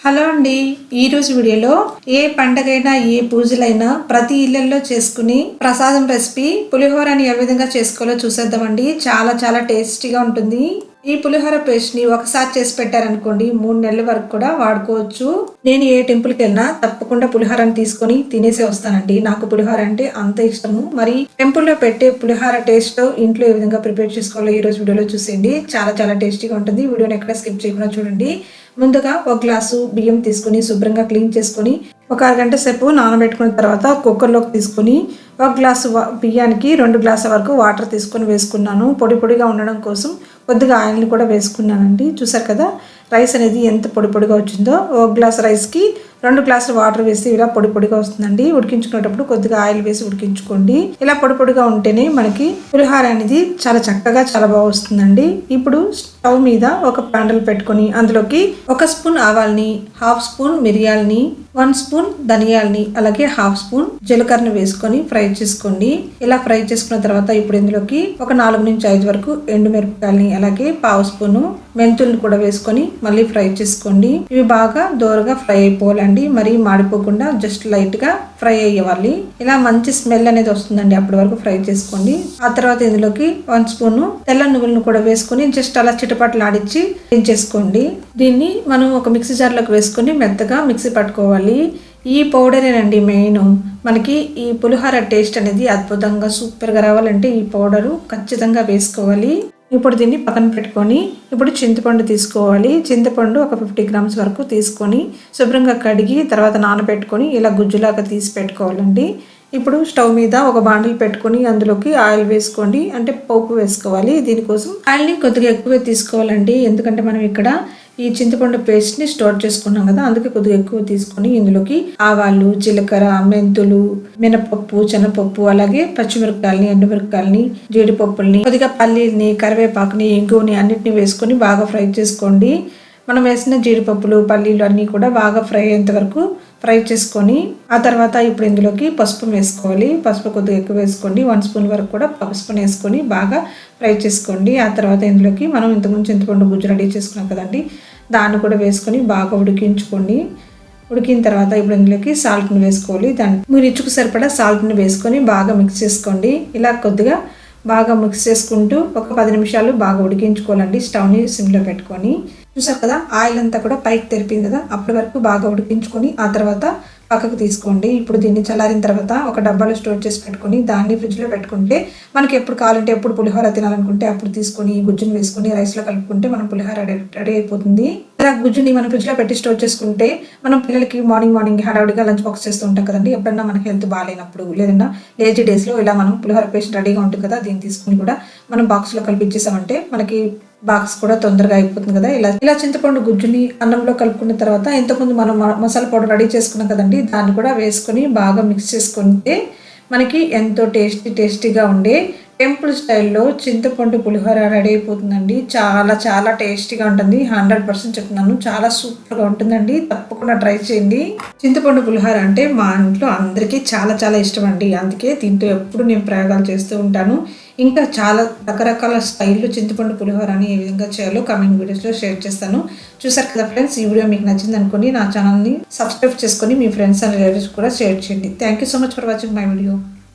Hello అండి. ఈరోజు వీడియోలో ఏ పండగైనా ఏ పూజలైనా ప్రతి ఇళ్లలో చేసుకుని ప్రసాదం రెసిపీ పులిహోరని ఏ విధంగా చేసుకోవాలో చూసేద్దామండి. చాలా చాలా టేస్టీగా ఉంటుంది. ఈ పులిహోర పేస్ట్ ని ఒకసారి చేసి పెట్టారనుకోండి 3 నెలల వరకు కూడా వాడుకోవచ్చు. నేను ఏ టెంపుల్కి వెళ్ళినా తప్పకుండా పులిహోరని తీసుకొని తినేసే వస్తానండి. నాకు పులిహోర అంటే అంత ఇష్టము. మరి టెంపుల్లో పెట్టే పులిహోర టేస్ట్ ఇంట్లో ఏ విధంగా ప్రిపేర్ చేసుకోవాలో ఈ రోజు వీడియోలో చూసేయండి. చాలా చాలా టేస్టీగా ఉంటుంది. వీడియోని ఎక్కడ స్కిప్ చేయకుండా చూడండి. ముందుగా ఒక గ్లాసు బియ్యం తీసుకుని శుభ్రంగా క్లీన్ చేసుకొని ఒక అరగంట సేపు నానబెట్టుకున్న తర్వాత కుక్కర్లోకి తీసుకొని ఒక గ్లాసు బియ్యానికి 2 గ్లాసుల వరకు వాటర్ తీసుకొని వేసుకున్నాను. పొడి పొడిగా ఉండడం కోసం కొద్దిగా ఆయిల్ని కూడా వేసుకున్నానండి. చూసారు కదా రైస్ అనేది ఎంత పొడి పొడిగా వచ్చిందో. ఒక గ్లాస్ రైస్కి 2 గ్లాసులు వాటర్ వేసి ఇలా పొడి పొడిగా వస్తుందండి. ఉడికించుకునేటప్పుడు కొద్దిగా ఆయిల్ వేసి ఉడికించుకోండి. ఇలా పొడి పొడిగా ఉంటేనే మనకి పులిహోర అనేది చాలా చక్కగా చాలా బాగా వస్తుందండి. ఇప్పుడు స్టవ్ మీద ఒక ప్యానెల్ పెట్టుకొని అందులోకి 1 స్పూన్ ఆవాల్ని, 1/2 స్పూన్ మిరియాలని, 1 స్పూన్ ధనియాలని, అలాగే 1/2 స్పూన్ జీలకర్రని వేసుకొని ఫ్రై చేసుకోండి. ఇలా ఫ్రై చేసుకున్న తర్వాత ఇప్పుడు ఇందులోకి ఒక 4 నుంచి 5 వరకు ఎండుమిరపకాయలని, అలాగే 1/2 స్పూను మెంతుల్ని కూడా వేసుకొని మళ్ళీ ఫ్రై చేసుకోండి. ఇవి బాగా దోరగా ఫ్రై అయిపోవాలండి. మరి మాడిపోకుండా జస్ట్ లైట్ గా ఫ్రై అయ్యేవాలి. ఇలా మంచి స్మెల్ అనేది వస్తుందండి. అప్పటి వరకు ఫ్రై చేసుకోండి. ఆ తర్వాత ఇందులోకి 1 స్పూను తెల్ల నువ్వులను కూడా వేసుకొని జస్ట్ అలా చిటపట్లు ఆడించి దించేసుకోండి. దీన్ని మనం ఒక మిక్సీ జార్లోకి వేసుకొని మెత్తగా మిక్సీ పట్టుకోవాలి. ఈ పౌడరేనండి మెయిన్. మనకి ఈ పులిహోర టేస్ట్ అనేది అద్భుతంగా సూపర్గా రావాలంటే ఈ పౌడరు ఖచ్చితంగా వేసుకోవాలి. ఇప్పుడు దీన్ని పక్కన పెట్టుకొని ఇప్పుడు చింతపండు తీసుకోవాలి. చింతపండు ఒక 50 గ్రామ్స్ వరకు తీసుకొని శుభ్రంగా కడిగి తర్వాత నానబెట్టుకొని ఇలా గుజ్జులాగా తీసి పెట్టుకోవాలండి. ఇప్పుడు స్టవ్ మీద ఒక బాండిల్ పెట్టుకొని అందులోకి ఆయిల్ వేసుకోండి. అంటే పోపు వేసుకోవాలి. దీనికోసం ఆయిల్ని కొద్దిగా ఎక్కువే తీసుకోవాలండి. ఎందుకంటే మనం ఇక్కడ ఈ చింతపండు పేస్ట్ ని స్టోర్ చేసుకున్నాం కదా, అందుకే కొద్దిగా ఎక్కువ తీసుకొని ఇందులోకి ఆవాలు, జీలకర్ర, మెంతులు, మినపప్పు, శనగపప్పు, అలాగే పచ్చిమిరపకాయలని, ఎండుమిరపకాయలని, జీడిపప్పుల్ని, కొద్దిగా పల్లీల్ని, కరివేపాకుని, ఇంగువని అన్నిటిని వేసుకొని బాగా ఫ్రై చేసుకోండి. మనం వేసిన జీడిపప్పులు, పల్లీలు అన్నీ కూడా బాగా ఫ్రై అయ్యేంత వరకు ఫ్రై చేసుకొని ఆ తర్వాత ఇప్పుడు ఇందులోకి పసుపు వేసుకోవాలి. పసుపు కొద్దిగా ఎక్కువ వేసుకోండి. 1 స్పూన్ వరకు కూడా పసుపుని వేసుకొని బాగా ఫ్రై చేసుకోండి. ఆ తర్వాత ఇందులోకి మనం ఇంతకుముందు చింతపండు గుజ్జు రెడీ చేసుకున్నాం కదండి, దాన్ని కూడా వేసుకొని బాగా ఉడికించుకోండి. ఉడికిన తర్వాత ఇప్పుడు ఇందులోకి సాల్ట్ని వేసుకోవాలి. మీరు రుచికి సరిపడా సాల్ట్ని వేసుకొని బాగా మిక్స్ చేసుకోండి. ఇలా కొద్దిగా బాగా మిక్స్ చేసుకుంటూ ఒక 10 నిమిషాలు బాగా ఉడికించుకోవాలండి. స్టవ్ని సిమ్లో పెట్టుకొని. చూసారు కదా ఆయిల్ అంతా కూడా పైకి తెరిపింది కదా, అప్పటి వరకు బాగా ఉడికించుకొని ఆ తర్వాత పక్కకు తీసుకోండి. ఇప్పుడు దీన్ని చల్లారిన తర్వాత ఒక డబ్బాలో స్టోర్ చేసి పెట్టుకొని దాన్ని ఫ్రిడ్జ్లో పెట్టుకుంటే మనకి ఎప్పుడు కావాలంటే ఎప్పుడు పులిహోర తినాలనుకుంటే అప్పుడు తీసుకొని గుజ్జుని వేసుకొని రైస్లో కలుపుకుంటే మనం పులిహోర రెడీ అయిపోతుంది. ఇలా గుజ్జుని మనం ఫ్రిడ్జ్లో పెట్టి స్టోర్ చేసుకుంటే మనం పిల్లలకి మార్నింగ్ హడావుడిగా లంచ్ బాక్స్ చేస్తూ ఉంటాం కదండి. ఎప్పుడన్నా మనకి హెల్త్ బాగాలేనప్పుడు లేదన్నా లేజీ డేస్లో ఇలా మనం పులిహోర పేస్ట్ రెడీగా ఉంటుంది కదా, దీన్ని తీసుకుని కూడా మనం బాక్స్లో కలిపించేసామంటే మనకి బాక్స్ కూడా తొందరగా అయిపోతుంది కదా. ఇలా చింతపండు గుజ్జుని అన్నంలో కలుపుకున్న తర్వాత ఇంతకుముందు మనం మసాలా పౌడర్ రెడీ చేసుకున్నాం కదండి, దాన్ని కూడా వేసుకొని బాగా మిక్స్ చేసుకుంటే మనకి ఎంతో టేస్టీగా ఉండే టెంపుల్ స్టైల్లో చింతపండు పులిహోర రెడీ అయిపోతుందండి. చాలా చాలా టేస్టీగా ఉంటుంది. 100% చెప్తున్నాను, చాలా సూపర్గా ఉంటుందండి. తప్పకుండా ట్రై చేయండి. చింతపండు పులిహోర అంటే మా ఇంట్లో అందరికీ చాలా చాలా ఇష్టం అండి. అందుకే దీంతో ఎప్పుడు నేను ప్రయోగాలు చేస్తూ ఉంటాను. ఇంకా చాలా రకరకాల స్టైల్లో చింతపండు పులిహోరని ఏ విధంగా చేయాలో కమెంట్ వీడియోస్లో షేర్ చేస్తాను. చూసారు కదా ఫ్రెండ్స్, ఈ వీడియో మీకు నచ్చింది అనుకోండి. నా ఛానల్ని సబ్స్క్రైబ్ చేసుకొని మీ ఫ్రెండ్స్ అండ్ రిలేటివ్స్ కూడా షేర్ చేయండి. Thank you so much for watching my video.